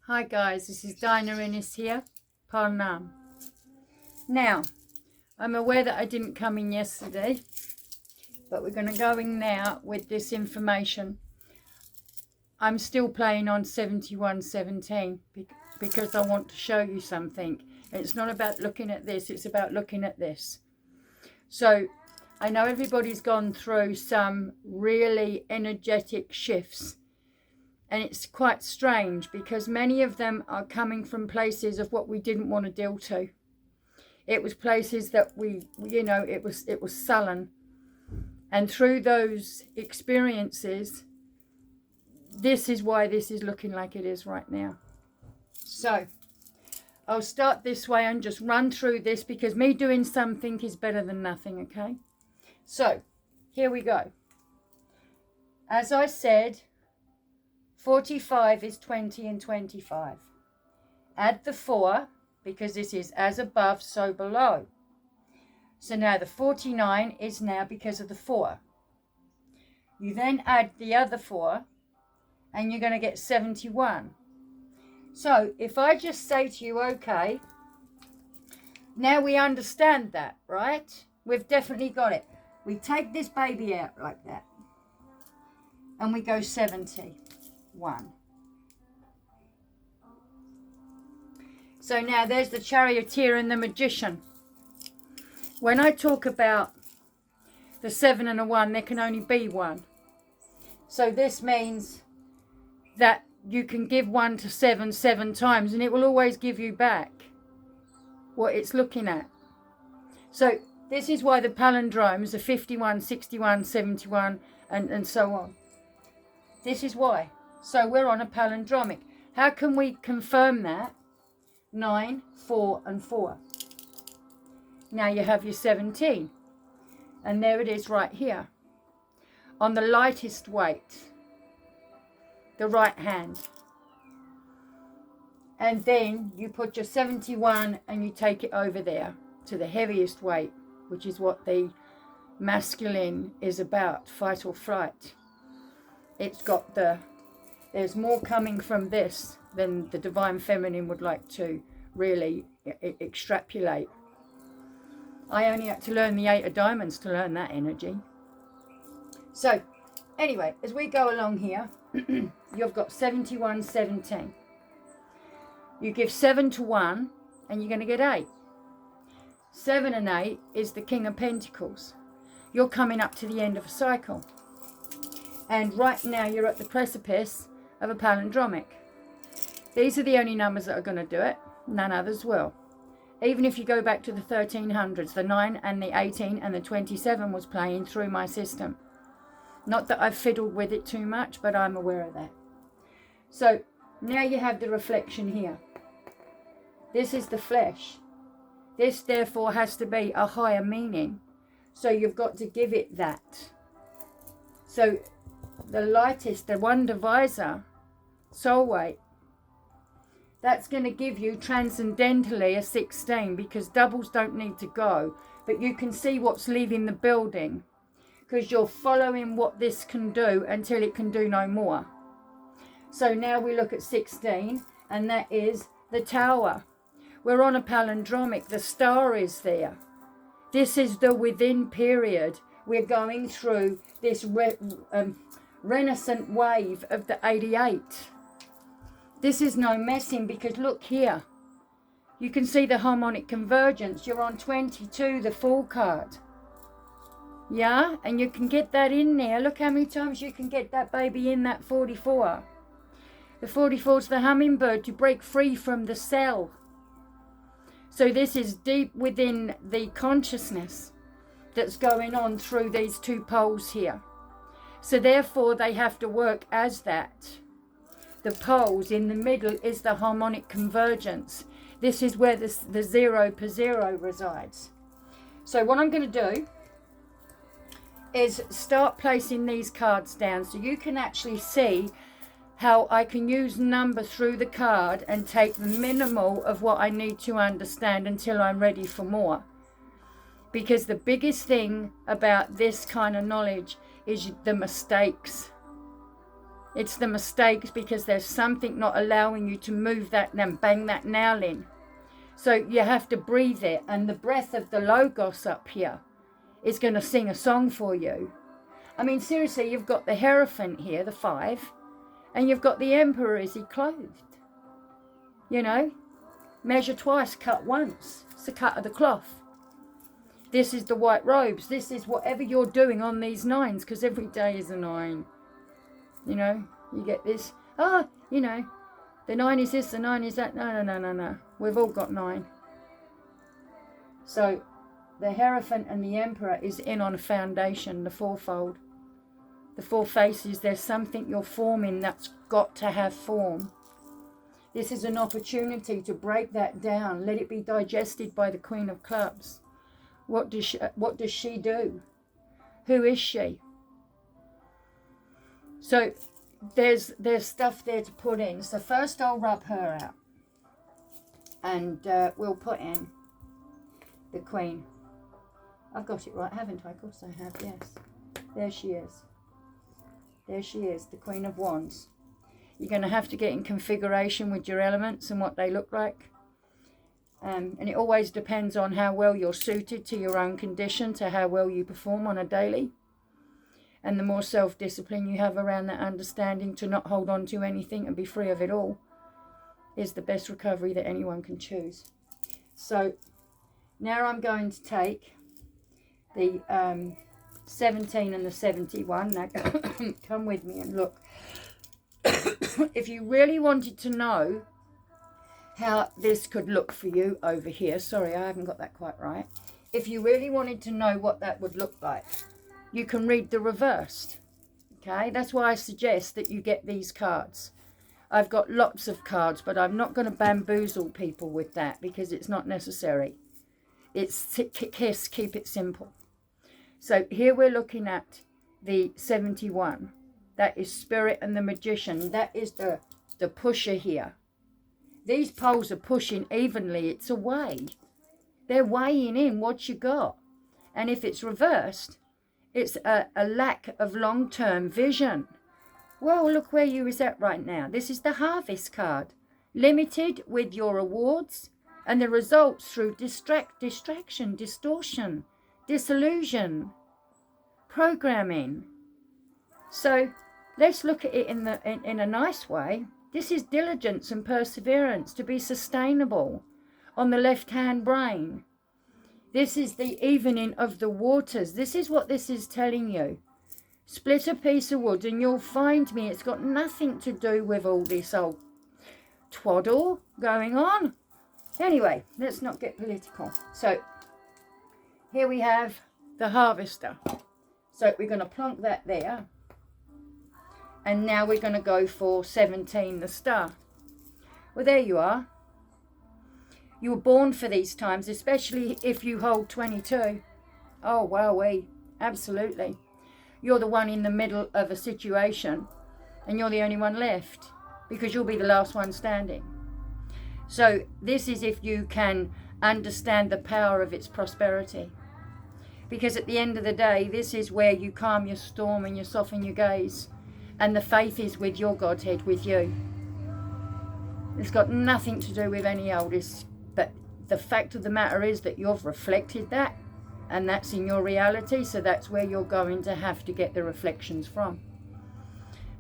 Hi guys, this is Dinah Innes here, Parnam. Now, I'm aware that I didn't come in yesterday, but we're going to go in now with this information. I'm still playing on 7117 because I want to show you something. It's not about looking at this, it's about looking at this. So, I know everybody's gone through some really energetic shifts. And it's quite strange because many of them are coming from places of what we didn't want to deal to. It was places that it was sullen. And through those experiences, this is why this is looking like it is right now. So, I'll start this way and just run through this because me doing something is better than nothing, okay? So, here we go. As I said, 45 is 20 and 25. Add the 4, because this is as above, so below. So now the 49 is now because of the 4. You then add the other 4, and you're going to get 71. So if I just say to you, okay, now we understand that, right? We've definitely got it. We take this baby out like that, and we go 71. So now there's the charioteer and the magician. When I talk about the 7 and a 1, there can only be 1. So this means that you can give 1 to 7 7 times and it will always give you back what it's looking at. So this is why the palindromes are 51, 61, 71 and so on. This is why. So we're on a palindromic. How can we confirm that? 9, 4 and 4. Now you have your 17. And there it is right here. On the lightest weight. The right hand. And then you put your 71 and you take it over there to the heaviest weight, which is what the masculine is about, fight or flight. It's got there's more coming from this than the divine feminine would like to really extrapolate. I only had to learn the 8 of diamonds to learn that energy. So, anyway, as we go along here, you've got 71, 17. You give 7 to 1 and you're going to get 8. 7 and 8 is the King of Pentacles. You're coming up to the end of a cycle. And right now you're at the precipice of a palindromic. These are the only numbers that are going to do it. None others will. Even if you go back to the 1300s, the 9 and the 18 and the 27 was playing through my system. Not that I've fiddled with it too much, but I'm aware of that. So now you have the reflection here. This is the flesh. This therefore has to be a higher meaning. So you've got to give it that. So the lightest, the one divisor, soul weight, that's going to give you transcendentally a 16 because doubles don't need to go. But you can see what's leaving the building because you're following what this can do until it can do no more. So now we look at 16 and that is the tower. We're on a palindromic. The star is there. This is the within period. We're going through this renaissance wave of the 88. This is no messing because look here. You can see the harmonic convergence. You're on 22, the Fool card. Yeah, and you can get that in there. Look how many times you can get that baby in that 44. The 44 is the hummingbird to break free from the cell. So this is deep within the consciousness that's going on through these two poles here. So therefore they have to work as that. The poles in the middle is the harmonic convergence. This is where the 0 per 0 resides. So what I'm going to do is start placing these cards down so you can actually see how I can use number through the card and take the minimal of what I need to understand until I'm ready for more. Because the biggest thing about this kind of knowledge is the mistakes. It's the mistakes because there's something not allowing you to move that and bang that nail in. So you have to breathe it. And the breath of the Logos up here is going to sing a song for you. I mean, seriously, you've got the Hierophant here, the 5. And you've got the Emperor. Is he clothed? You know, measure twice, cut once. It's the cut of the cloth. This is the white robes. This is whatever you're doing on these 9s, because every day is a 9. You know, you get this. Oh, you know, the 9 is this, the 9 is that. No, no, no, no, no. We've all got 9. So the Hierophant and the Emperor is in on a foundation, the fourfold. The 4 faces, there's something you're forming that's got to have form. This is an opportunity to break that down. Let it be digested by the Queen of Clubs. What does she do? Who is she? So there's stuff there to put in. So first I'll rub her out. And we'll put in the Queen. I've got it right, haven't I? Of course I have, yes. There she is. There she is, the Queen of Wands. You're going to have to get in configuration with your elements and what they look like. And it always depends on how well you're suited to your own condition, to how well you perform on a daily. And the more self-discipline you have around that understanding to not hold on to anything and be free of it all is the best recovery that anyone can choose. So now I'm going to take the 17 and the 71. Now come with me and look. If you really wanted to know how this could look for you over here, sorry, I haven't got that quite right. If you really wanted to know what that would look like, you can read the reversed. Okay, that's why I suggest that you get these cards. I've got lots of cards, but I'm not going to bamboozle people with that because it's not necessary. It's kiss, keep it simple. So here we're looking at the 71. That is Spirit and the Magician. That is the pusher here. These poles are pushing evenly. It's a weigh. They're weighing in what you got. And if it's reversed, it's a lack of long-term vision. Well, look where you is at right now. This is the Harvest card. Limited with your awards and the results through distraction, distortion, disillusion, programming. So let's look at it in a nice way. This is diligence and perseverance to be sustainable on the left-hand brain. This is the evening of the waters. This is what this is telling you. Split a piece of wood and you'll find me. It's got nothing to do with all this old twaddle going on. Anyway, let's not get political. So here we have the Harvester. So we're going to plonk that there. And now we're going to go for 17, the Star. Well, there you are. You were born for these times, especially if you hold 22. Oh, wowee. Absolutely. You're the one in the middle of a situation and you're the only one left because you'll be the last one standing. So this is if you can understand the power of its prosperity. Because at the end of the day, this is where you calm your storm and you soften your gaze. And the faith is with your Godhead, with you. It's got nothing to do with any oldest. But the fact of the matter is that you've reflected that. And that's in your reality. So that's where you're going to have to get the reflections from.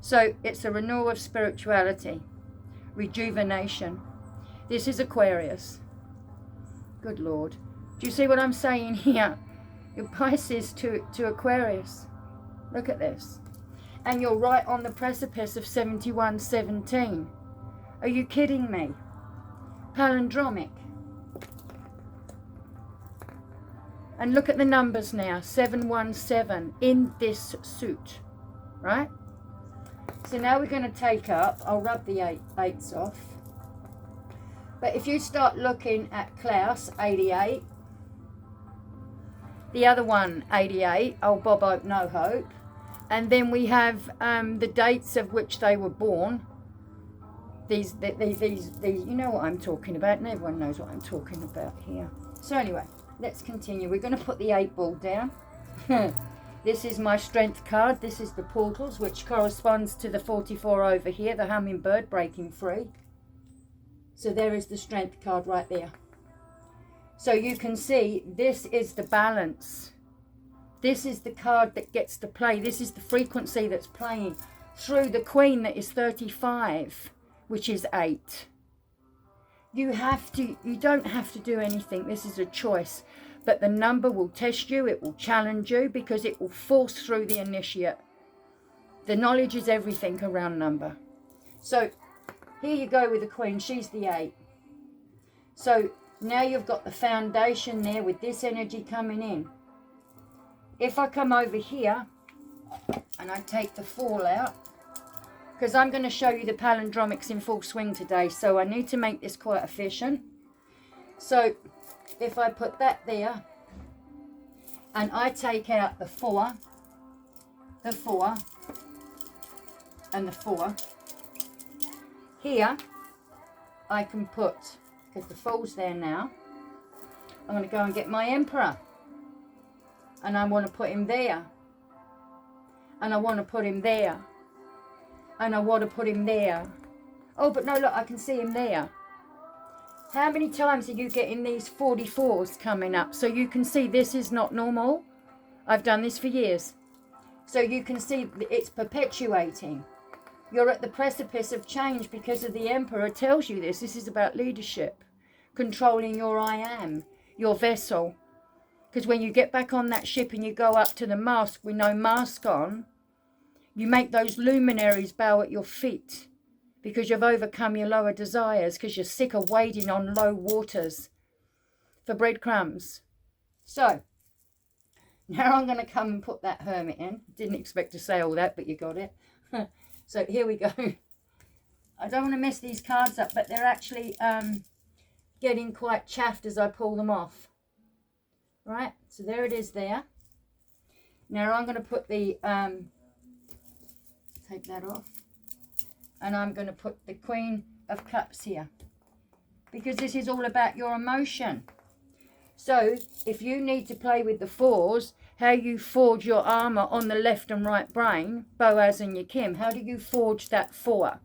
So it's a renewal of spirituality. Rejuvenation. This is Aquarius. Good Lord. Do you see what I'm saying here? Your Pisces to Aquarius. Look at this. And you're right on the precipice of 7117. Are you kidding me? Palindromic. And look at the numbers now. 717 in this suit. Right? So now we're going to take up, I'll rub the eights off. But if you start looking at Klaus, 88. The other one, 88, Old Bob Hope, No Hope. And then we have the dates of which they were born. These, you know what I'm talking about, and everyone knows what I'm talking about here. So anyway, let's continue. We're going to put the 8 ball down. This is my strength card. This is the portals, which corresponds to the 44 over here, the hummingbird breaking free. So there is the strength card right there. So you can see this is the balance. This is the card that gets to play. This is the frequency that's playing through the Queen that is 35, which is 8. You don't have to do anything. This is a choice. But the number will test you. It will challenge you because it will force through the initiate. The knowledge is everything around number. So here you go with the Queen. She's the 8. So now you've got the foundation there with this energy coming in. If I come over here and I take the 4 out, because I'm going to show you the palindromics in full swing today, so I need to make this quite efficient. So if I put that there and I take out the 4, the 4 and the 4, here I can put, because the Fool's there now, I'm going to go and get my Emperor. And I want to put him there. And I want to put him there. And I want to put him there. Oh, but no, look, I can see him there. How many times are you getting these 44s coming up? So you can see this is not normal. I've done this for years. So you can see it's perpetuating. You're at the precipice of change because of the Emperor tells you this. This is about leadership. Controlling your I am, your vessel. Because when you get back on that ship and you go up to the mast with no mask on, you make those luminaries bow at your feet because you've overcome your lower desires, because you're sick of wading on low waters for breadcrumbs. So, now I'm going to come and put that hermit in. Didn't expect to say all that, but you got it. So, here we go. I don't want to mess these cards up, but they're actually getting quite chaffed as I pull them off. Right, so there it is there. Now I'm going to put the, take that off. And I'm going to put the Queen of Cups here. Because this is all about your emotion. So, if you need to play with the 4s, how you forge your armour on the left and right brain, Boaz and your Kim, how do you forge that 4?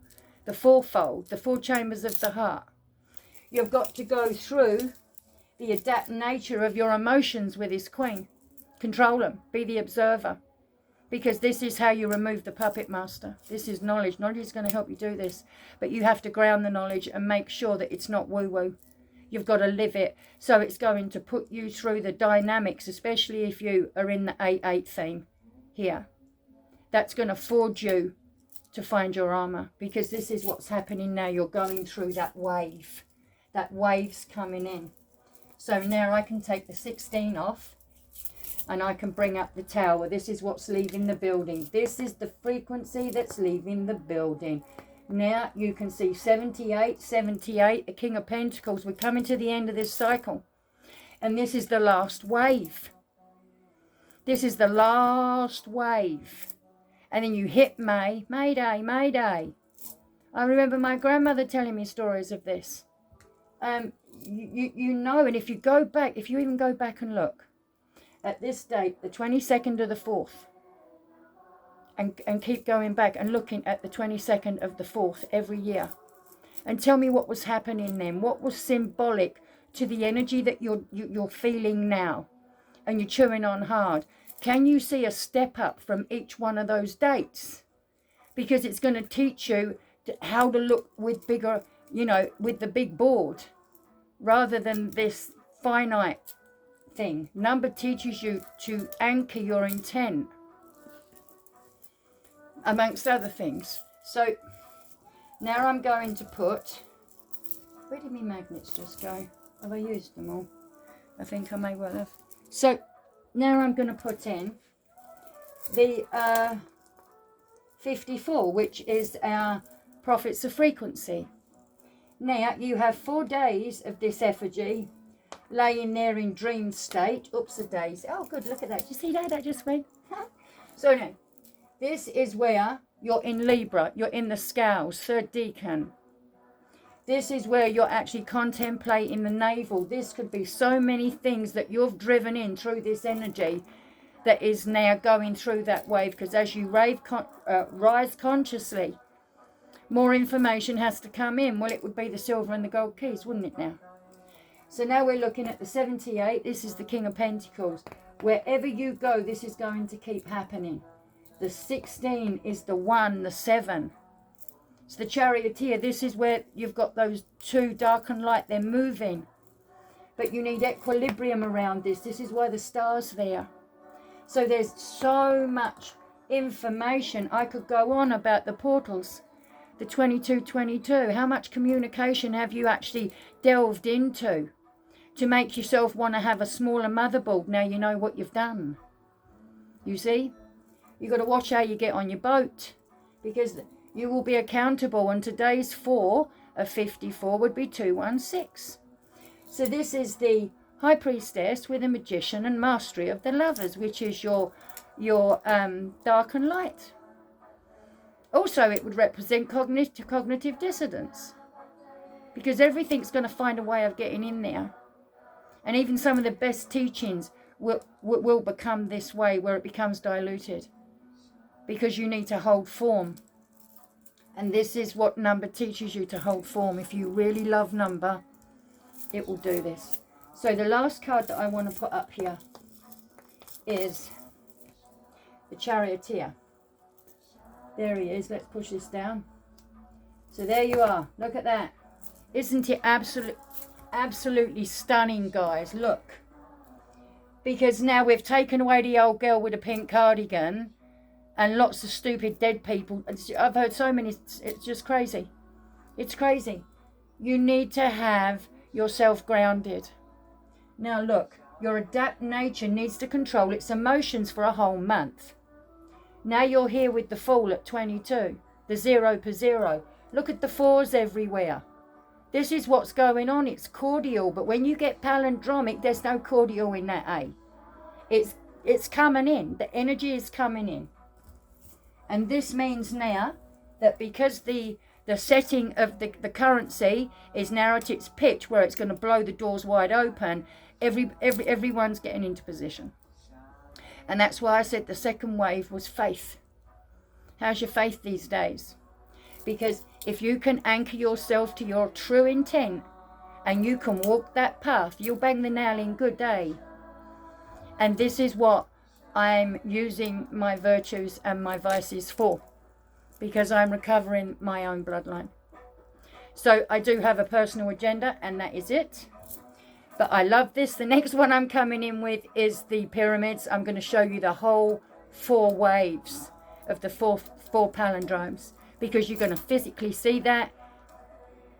The 4-fold, the 4 chambers of the heart. You've got to go through the adapt nature of your emotions with this Queen. Control them. Be the observer. Because this is how you remove the puppet master. This is knowledge. Knowledge is going to help you do this. But you have to ground the knowledge and make sure that it's not woo-woo. You've got to live it. So it's going to put you through the dynamics, especially if you are in the 8-8 theme here. That's going to forge you to find your armour. Because this is what's happening now. You're going through that wave. That wave's coming in. So now I can take the 16 off and I can bring up the Tower. This is what's leaving the building. This is the frequency that's leaving the building. Now you can see 78, 78, the King of Pentacles. We're coming to the end of this cycle. And this is the last wave. This is the last wave. And then you hit May. Mayday, Mayday. I remember my grandmother telling me stories of this. You know, and if you go back, if you even go back and look at this date, the 22nd of the 4th, and keep going back and looking at the 22nd of the 4th every year, and tell me what was happening then, what was symbolic to the energy that you're feeling now, and you're chewing on hard. Can you see a step up from each one of those dates? Because it's going to teach you how to look with bigger, you know, with the big board, rather than this finite thing. Number teaches you to anchor your intent, amongst other things. So now I'm going to put, where did my magnets just go? Have I used them all? I think I may well have. So now I'm going to put in the 54, which is our prophets of frequency. Now you have 4 days of this effigy laying there in dream state. Oops, a daisy. Oh, good, look at that. Did you see that? That just went. So now, this is where you're in Libra. You're in the scales, 3rd decan. This is where you're actually contemplating the navel. This could be so many things that you've driven in through this energy that is now going through that wave, because as you rise consciously, more information has to come in. Well, it would be the silver and the gold keys, wouldn't it now? So now we're looking at the 78. This is the King of Pentacles. Wherever you go, this is going to keep happening. The 16 is the 1, the 7. It's the Charioteer. This is where you've got those two, dark and light. They're moving. But you need equilibrium around this. This is why the star's there. So there's so much information. I could go on about the portals. The 2222. How much communication have you actually delved into to make yourself want to have a smaller motherboard? Now you know what you've done. You see? You've got to watch how you get on your boat, because you will be accountable. And today's 4 of 54 would be 216. So this is the High Priestess with a Magician and Mastery of the Lovers, which is your dark and light. Also, it would represent cognitive dissonance, because everything's going to find a way of getting in there. And even some of the best teachings will become this way, where it becomes diluted, because you need to hold form. And this is what number teaches you, to hold form. If you really love number, it will do this. So the last card that I want to put up here is the Charioteer. There he is. Let's push this down. So there you are. Look at that. Isn't it absolutely stunning, guys? Look. Because now we've taken away the old girl with a pink cardigan and lots of stupid dead people. I've heard so many. It's just crazy. It's crazy. You need to have yourself grounded. Now look. Your adapt nature needs to control its emotions for a whole month. Now you're here with the Fool at 22, the 0 per 0. Look at the 4s everywhere. This is what's going on. It's cordial, but when you get palindromic, there's no cordial in that A. It's coming in. The energy is coming in. And this means now that because the setting of the currency is now at its pitch, where it's going to blow the doors wide open, everyone's getting into position. And that's why I said the second wave was faith. How's your faith these days? Because if you can anchor yourself to your true intent and you can walk that path, you'll bang the nail in good day. And this is what I'm using my virtues and my vices for, because I'm recovering my own bloodline. So I do have a personal agenda, and that is it. But I love this. The next one I'm coming in with is the pyramids. I'm going to show you the whole 4 waves of the four palindromes, because you're going to physically see that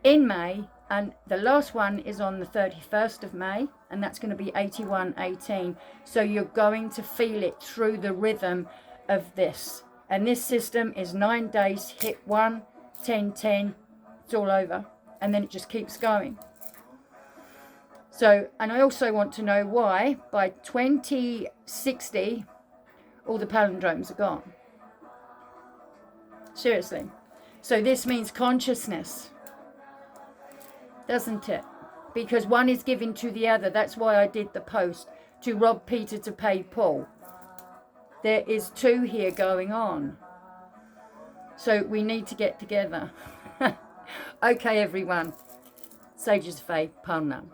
in May. And the last one is on the 31st of May, and that's going to be 8118. So you're going to feel it through the rhythm of this. And this system is 9 days, hit 1, 10, 10, it's all over. And then it just keeps going. So, and I also want to know why by 2060, all the palindromes are gone. Seriously. So this means consciousness, doesn't it? Because one is given to the other. That's why I did the post, to rob Peter to pay Paul. There is 2 here going on. So we need to get together. Okay, everyone. Sages of Faith, Palindrom.